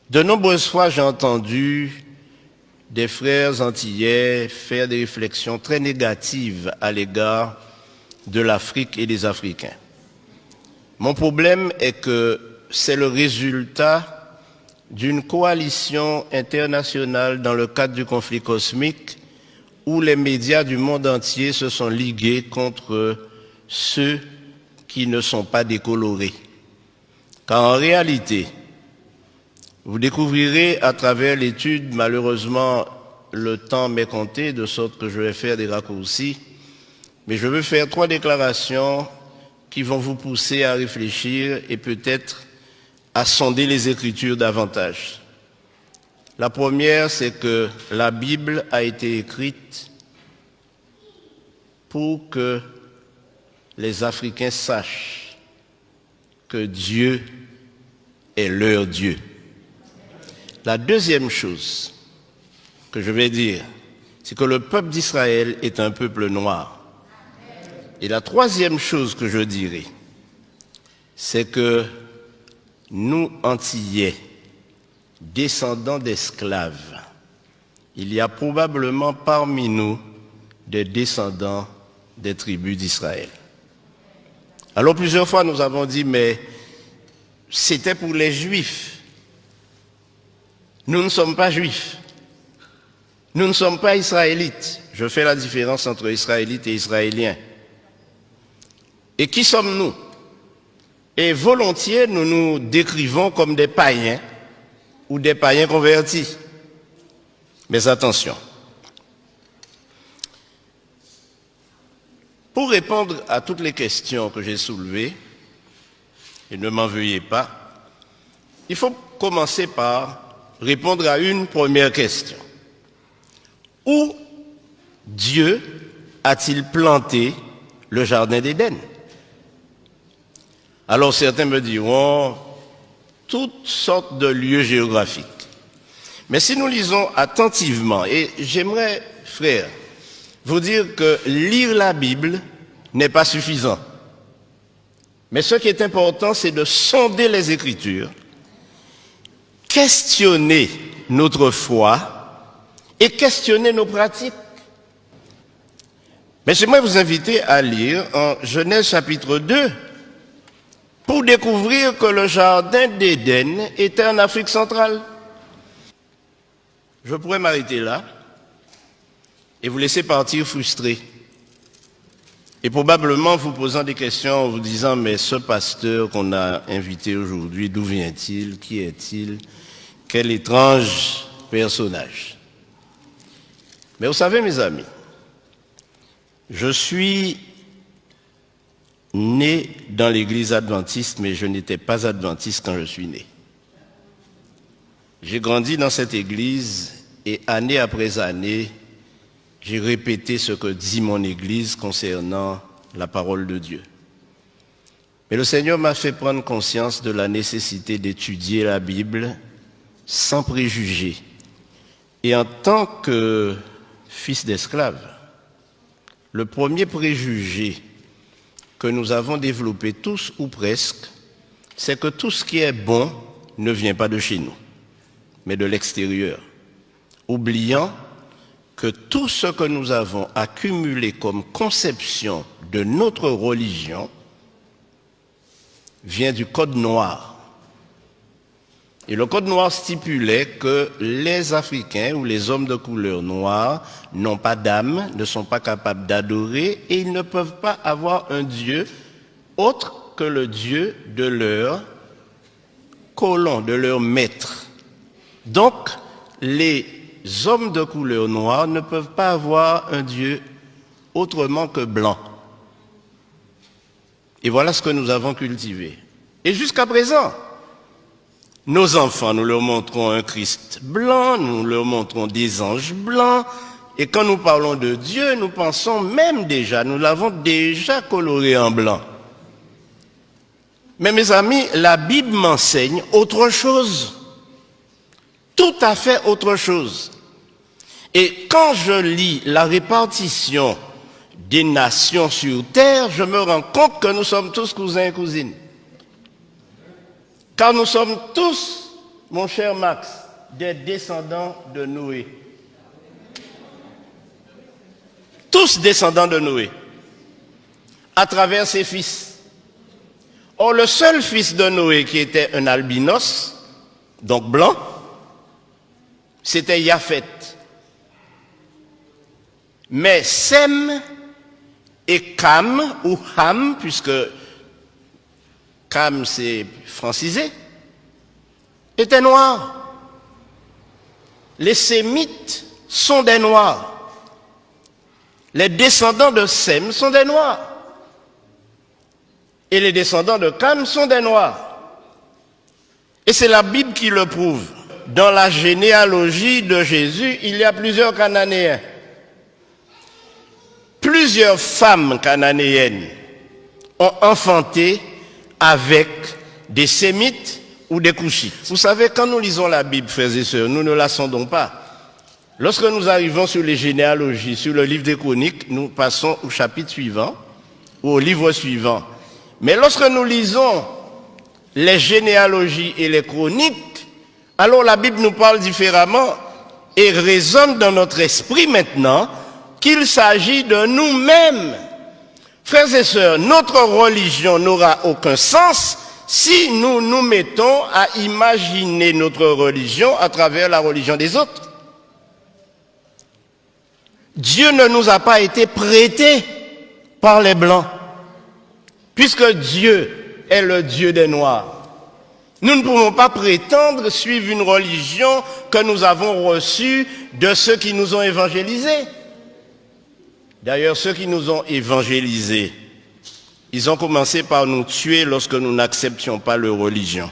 De nombreuses fois, j'ai entendu des frères antillais faire des réflexions très négatives à l'égard de l'Afrique et des Africains. Mon problème est que c'est le résultat d'une coalition internationale dans le cadre du conflit cosmique où les médias du monde entier se sont ligués contre ceux qui ne sont pas décolorés. Car en réalité, vous découvrirez à travers l'étude, malheureusement, le temps m'est compté, de sorte que je vais faire des raccourcis, mais je veux faire 3 déclarations qui vont vous pousser à réfléchir et peut-être à sonder les Écritures davantage. La première, c'est que la Bible a été écrite pour que les Africains sachent que Dieu est leur Dieu. La deuxième chose que je vais dire, c'est que le peuple d'Israël est un peuple noir. Et la troisième chose que je dirai, c'est que nous, Antillais, descendants d'esclaves, il y a probablement parmi nous des descendants des tribus d'Israël. Alors plusieurs fois nous avons dit, mais c'était pour les Juifs. Nous ne sommes pas Juifs. Nous ne sommes pas Israélites. Je fais la différence entre Israélites et Israéliens. Et qui sommes-nous? Et volontiers, nous nous décrivons comme des païens ou des païens convertis. Mais attention. Pour répondre à toutes les questions que j'ai soulevées, et ne m'en veuillez pas, il faut commencer par répondre à une première question. Où Dieu a-t-il planté le jardin d'Éden? Alors certains me diront toutes sortes de lieux géographiques. Mais si nous lisons attentivement, et j'aimerais, frères, vous dire que lire la Bible n'est pas suffisant. Mais ce qui est important, c'est de sonder les Écritures, questionner notre foi et questionner nos pratiques. Mais j'aimerais vous inviter à lire en Genèse chapitre 2 pour découvrir que le jardin d'Éden était en Afrique centrale. Je pourrais m'arrêter là et vous laisser partir frustré. Et probablement vous posant des questions en vous disant, mais ce pasteur qu'on a invité aujourd'hui, d'où vient-il? Qui est-il? Quel étrange personnage. Mais vous savez, mes amis, je suis né dans l'église adventiste, mais je n'étais pas adventiste quand je suis né. J'ai grandi dans cette église et année après année, j'ai répété ce que dit mon église concernant la parole de Dieu. Mais le Seigneur m'a fait prendre conscience de la nécessité d'étudier la Bible sans préjugés. Et en tant que fils d'esclave, le premier préjugé que nous avons développé tous ou presque, c'est que tout ce qui est bon ne vient pas de chez nous, mais de l'extérieur, oubliant que tout ce que nous avons accumulé comme conception de notre religion vient du Code noir. Et le Code noir stipulait que les Africains ou les hommes de couleur noire n'ont pas d'âme, ne sont pas capables d'adorer et ils ne peuvent pas avoir un Dieu autre que le Dieu de leur colon, de leur maître. Donc, les hommes de couleur noire ne peuvent pas avoir un Dieu autrement que blanc. Et voilà ce que nous avons cultivé. Et jusqu'à présent, nos enfants, nous leur montrons un Christ blanc, nous leur montrons des anges blancs, et quand nous parlons de Dieu, nous pensons même déjà, nous l'avons déjà coloré en blanc. Mais mes amis, la Bible m'enseigne autre chose. Tout à fait autre chose. Et quand je lis la répartition des nations sur terre, je me rends compte que nous sommes tous cousins et cousines. Car nous sommes tous mon cher Max, des descendants de Noé. Tous descendants de Noé, à travers ses fils. Or, le seul fils de Noé qui était un albinos, donc blanc, c'était Japhet. Mais Sem et Cam, ou Ham, puisque Cam c'est francisé, étaient noirs. Les Sémites sont des noirs. Les descendants de Sem sont des noirs. Et les descendants de Cam sont des noirs. Et c'est la Bible qui le prouve. Dans la généalogie de Jésus, il y a plusieurs Cananéens. Plusieurs femmes cananéennes ont enfanté avec des Sémites ou des Couchites. Vous savez, quand nous lisons la Bible, frères et sœurs, nous ne la sondons pas. Lorsque nous arrivons sur les généalogies, sur le livre des Chroniques, nous passons au chapitre suivant, ou au livre suivant. Mais lorsque nous lisons les généalogies et les chroniques, alors la Bible nous parle différemment et résonne dans notre esprit maintenant qu'il s'agit de nous-mêmes. Frères et sœurs, notre religion n'aura aucun sens si nous nous mettons à imaginer notre religion à travers la religion des autres. Dieu ne nous a pas été prêté par les Blancs, puisque Dieu est le Dieu des Noirs. Nous ne pouvons pas prétendre suivre une religion que nous avons reçue de ceux qui nous ont évangélisés. D'ailleurs, ceux qui nous ont évangélisés, ils ont commencé par nous tuer lorsque nous n'acceptions pas leur religion.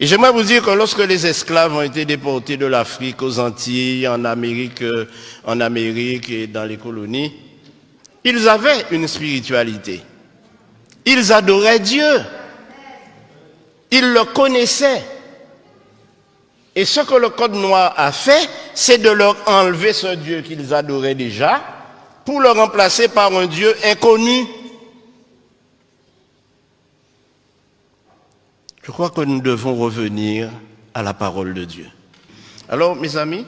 Et j'aimerais vous dire que lorsque les esclaves ont été déportés de l'Afrique aux Antilles, en Amérique et dans les colonies, ils avaient une spiritualité. Ils adoraient Dieu. Ils le connaissaient. Et ce que le Code noir a fait, c'est de leur enlever ce Dieu qu'ils adoraient déjà pour le remplacer par un Dieu inconnu. Je crois que nous devons revenir à la parole de Dieu. Alors, mes amis,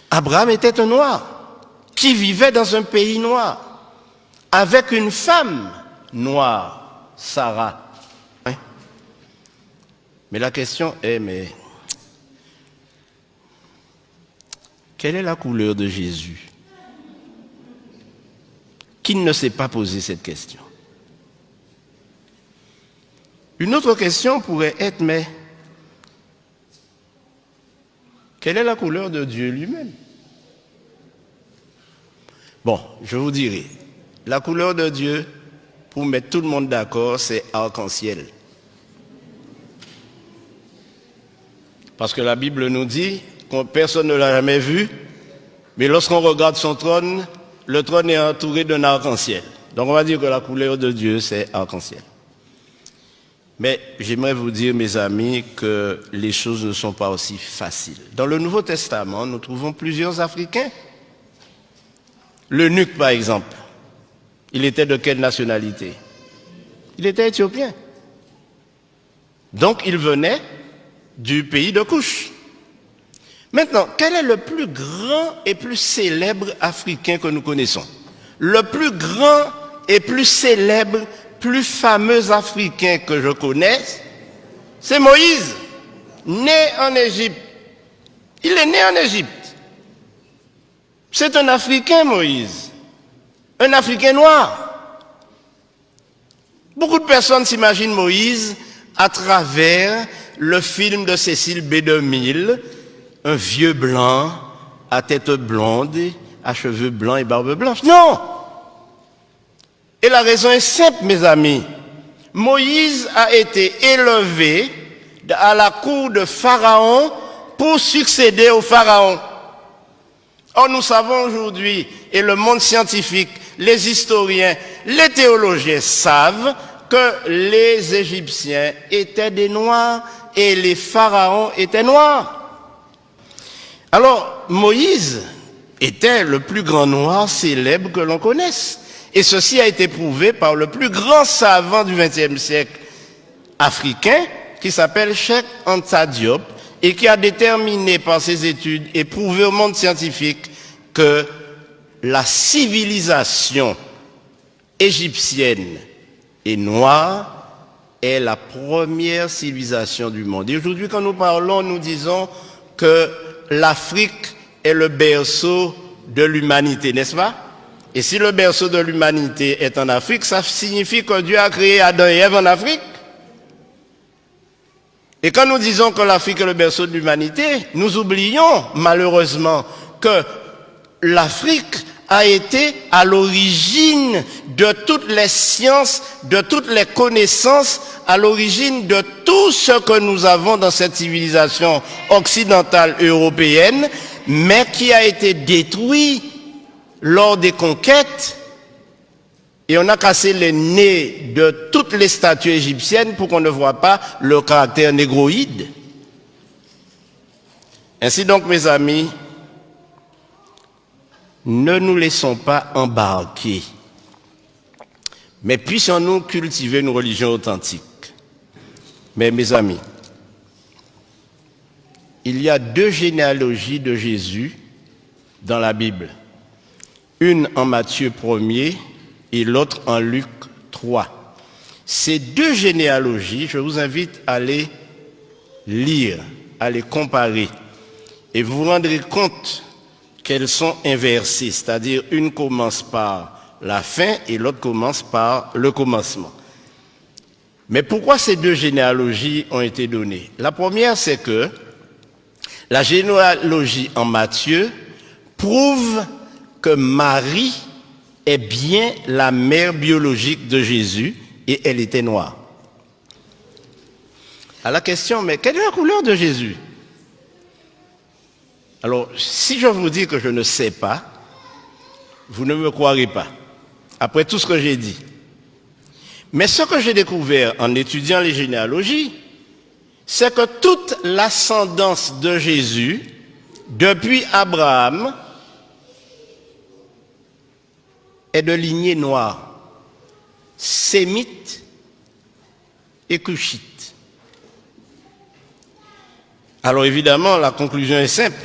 Abraham était un noir qui vivait dans un pays noir avec une femme noire, Sarah. Mais la question est, quelle est la couleur de Jésus? Qui ne s'est pas posé cette question? Une autre question pourrait être, mais quelle est la couleur de Dieu lui-même? Bon, je vous dirai, la couleur de Dieu, pour mettre tout le monde d'accord, c'est arc-en-ciel. Parce que la Bible nous dit que personne ne l'a jamais vu, mais lorsqu'on regarde son trône, le trône est entouré d'un arc-en-ciel. Donc on va dire que la couleur de Dieu, c'est arc-en-ciel. Mais j'aimerais vous dire, mes amis, que les choses ne sont pas aussi faciles. Dans le Nouveau Testament, nous trouvons plusieurs Africains. L'eunuque, par exemple, il était de quelle nationalité? Il était éthiopien. Donc il venait du pays de Couche. Maintenant, quel est le plus grand et plus célèbre Africain que nous connaissons? Le plus grand et plus célèbre, plus fameux Africain que je connaisse, c'est Moïse, né en Égypte. Il est né en Égypte. C'est un Africain, Moïse. Un Africain noir. Beaucoup de personnes s'imaginent Moïse à travers le film de Cécile B. DeMille, un vieux blanc, à tête blonde, à cheveux blancs et barbe blanche. Non! Et la raison est simple, mes amis. Moïse a été élevé à la cour de Pharaon pour succéder au Pharaon. Or, nous savons aujourd'hui, et le monde scientifique, les historiens, les théologiens savent que les Égyptiens étaient des Noirs et les pharaons étaient noirs. Alors, Moïse était le plus grand noir célèbre que l'on connaisse. Et ceci a été prouvé par le plus grand savant du XXe siècle africain, qui s'appelle Cheikh Anta Diop et qui a déterminé par ses études et prouvé au monde scientifique que la civilisation égyptienne et noire est la première civilisation du monde. Et aujourd'hui, quand nous parlons, nous disons que l'Afrique est le berceau de l'humanité, n'est-ce pas? Et si le berceau de l'humanité est en Afrique, ça signifie que Dieu a créé Adam et Ève en Afrique. Et quand nous disons que l'Afrique est le berceau de l'humanité, nous oublions malheureusement que l'Afrique a été à l'origine de toutes les sciences, de toutes les connaissances, à l'origine de tout ce que nous avons dans cette civilisation occidentale européenne, mais qui a été détruit lors des conquêtes, et on a cassé les nez de toutes les statues égyptiennes pour qu'on ne voit pas le caractère négroïde. Ainsi donc, mes amis, ne nous laissons pas embarquer, mais puissions-nous cultiver une religion authentique. Mais mes amis, il y a 2 généalogies de Jésus dans la Bible. Une en Matthieu 1er et l'autre en Luc 3. Ces 2 généalogies, je vous invite à les lire, à les comparer, et vous vous rendrez compte qu'elles sont inversées, c'est-à-dire une commence par la fin et l'autre commence par le commencement. Mais pourquoi ces 2 généalogies ont été données? La première, c'est que la généalogie en Matthieu prouve que Marie est bien la mère biologique de Jésus et elle était noire. À la question, mais quelle est la couleur de Jésus? Alors, si je vous dis que je ne sais pas, vous ne me croirez pas, après tout ce que j'ai dit. Mais ce que j'ai découvert en étudiant les généalogies, c'est que toute l'ascendance de Jésus, depuis Abraham, est de lignée noire, sémite et cushite. Alors évidemment, la conclusion est simple.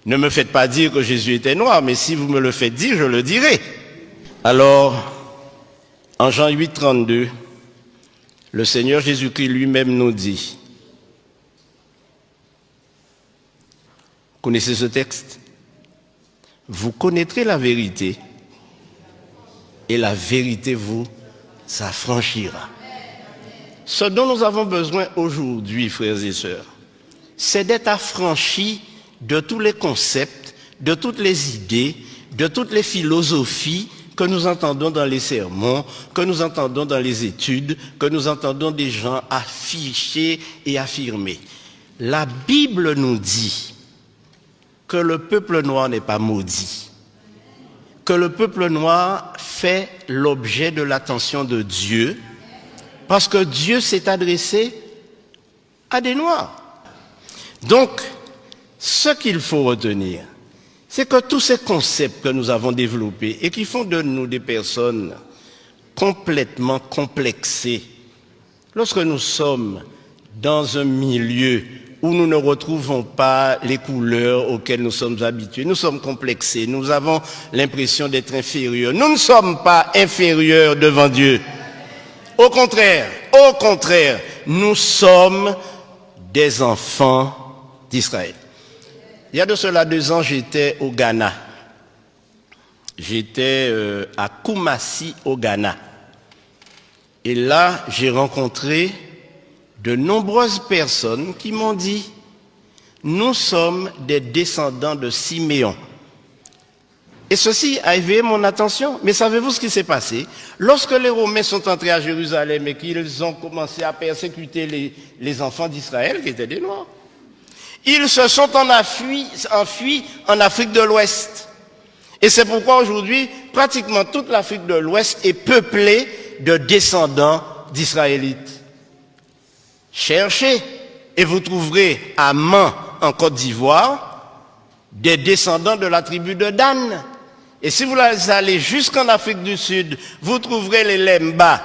Ne me faites pas dire que Jésus était noir, mais si vous me le faites dire, je le dirai. Alors, en Jean 8, 32, le Seigneur Jésus-Christ lui-même nous dit, connaissez ce texte? Vous connaîtrez la vérité et la vérité vous affranchira. Ce dont nous avons besoin aujourd'hui, frères et sœurs, c'est d'être affranchis de tous les concepts, de toutes les idées, de toutes les philosophies que nous entendons dans les sermons, que nous entendons dans les études, que nous entendons des gens afficher et affirmer. La Bible nous dit que le peuple noir n'est pas maudit, que le peuple noir fait l'objet de l'attention de Dieu, parce que Dieu s'est adressé à des noirs. Donc, ce qu'il faut retenir, c'est que tous ces concepts que nous avons développés et qui font de nous des personnes complètement complexées, lorsque nous sommes dans un milieu où nous ne retrouvons pas les couleurs auxquelles nous sommes habitués, nous sommes complexés, nous avons l'impression d'être inférieurs. Nous ne sommes pas inférieurs devant Dieu. Au contraire, nous sommes des enfants d'Israël. Il y a de cela 2 ans, j'étais au Ghana. J'étais à Kumasi, au Ghana. Et là, j'ai rencontré de nombreuses personnes qui m'ont dit « Nous sommes des descendants de Siméon ». Et ceci a éveillé mon attention. Mais savez-vous ce qui s'est passé? Lorsque les Romains sont entrés à Jérusalem et qu'ils ont commencé à persécuter les enfants d'Israël, qui étaient des Noirs, ils se sont enfuis en Afrique de l'Ouest. Et c'est pourquoi aujourd'hui, pratiquement toute l'Afrique de l'Ouest est peuplée de descendants d'Israélites. Cherchez et vous trouverez à Man, en Côte d'Ivoire, des descendants de la tribu de Dan. Et si vous allez jusqu'en Afrique du Sud, vous trouverez les Lemba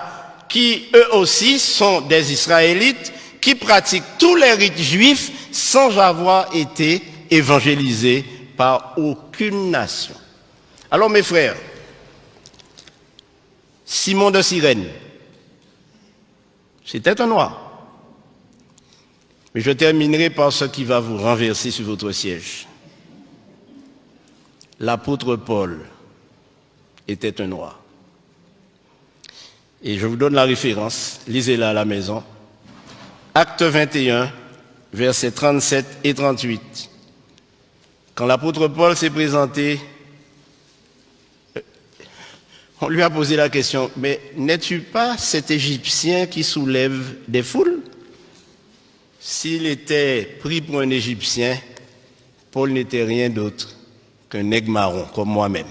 qui eux aussi sont des Israélites, qui pratiquent tous les rites juifs sans avoir été évangélisés par aucune nation. Alors mes frères, Simon de Cyrène, c'était un noir. Mais je terminerai par ce qui va vous renverser sur votre siège. L'apôtre Paul était un noir. Et je vous donne la référence, lisez-la à la maison. Acte 21, versets 37 et 38. Quand l'apôtre Paul s'est présenté, on lui a posé la question, mais n'es-tu pas cet Égyptien qui soulève des foules? S'il était pris pour un Égyptien, Paul n'était rien d'autre qu'un nègre marron, comme moi-même.